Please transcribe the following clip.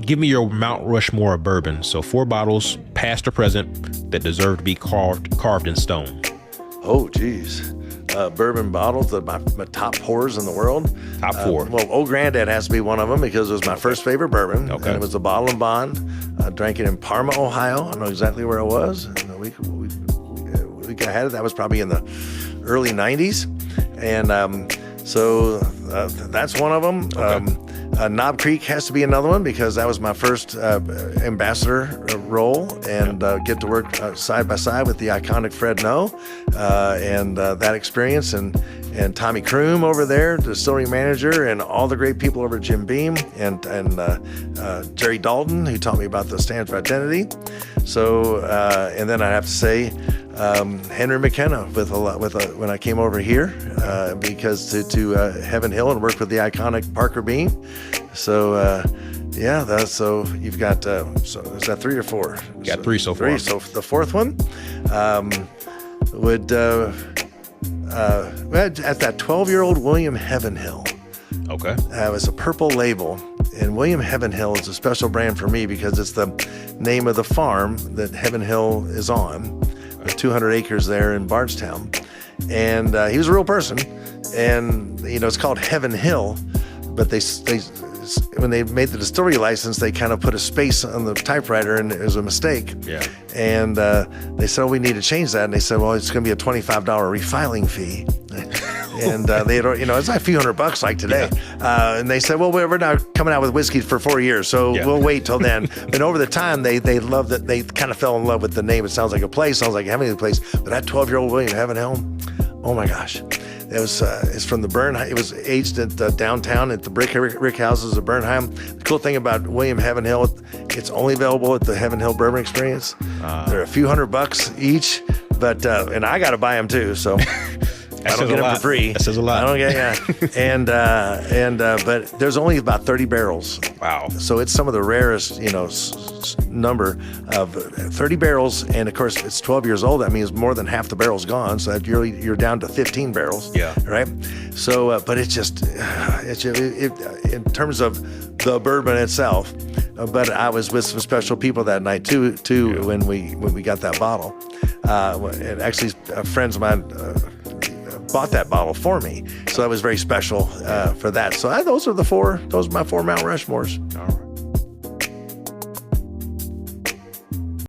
Give me your Mount Rushmore of bourbon. So 4 bottles, past or present, that deserve to be carved in stone. Oh, geez. Bourbon bottles, my top pours in the world. Top 4. Well, Old Granddad has to be one of them because it was my first favorite bourbon. Okay. And it was the Bottle and Bond. I drank it in Parma, Ohio. I know exactly where it was. And we had it. That was probably in the early 90s. And so that's one of them. Okay. Knob Creek has to be another one because that was my first ambassador role and get to work side by side with the iconic Fred Noe and that experience and Tommy Kroom over there, distillery manager, and all the great people over at Jim Beam and Jerry Dalton, who taught me about the standards of identity. So and then I have to say Henry McKenna when I came over here because to Heaven Hill and work with the iconic Parker Beam. So so you've got so is that 3 or 4? Got 3 so far. 3. So the fourth one would at that 12-year-old William Heaven Hill. Okay. It was a purple label, and William Heaven Hill is a special brand for me because it's the name of the farm that Heaven Hill is on. With 200 acres there in Bardstown. And he was a real person. And, it's called Heaven Hill, but they when they made the distillery license, they kind of put a space on the typewriter and it was a mistake. Yeah. And they said, we need to change that. And they said, well, it's going to be a $25 refiling fee. And they had, it's like a few $100 like today. Yeah. And they said, well, we're not coming out with whiskey for 4 years, so we'll wait till then. And over the time, they loved it. They kind of fell in love with the name. It sounds like a place, sounds like a heavenly place. But that 12-year-old William Heaven Hill, oh my gosh. It's from the Bernheim. It was aged at downtown at the brick houses of Bernheim. The cool thing about William Heaven Hill, it's only available at the Heaven Hill Bourbon Experience. They're a few $100 each, but and I got to buy them too. So. I don't get them for free. That says a lot. I don't get, but there's only about 30 barrels. Wow. So it's some of the rarest, number of 30 barrels. And of course, it's 12 years old. That means more than half the barrel's gone. So you're down to 15 barrels. Yeah. Right. So, but it's in terms of the bourbon itself. But I was with some special people that night too. Yeah. when we got that bottle. And actually, friends of mine. Bought that bottle for me, so that was very special for that. So those are my 4 Mount Rushmores. All right.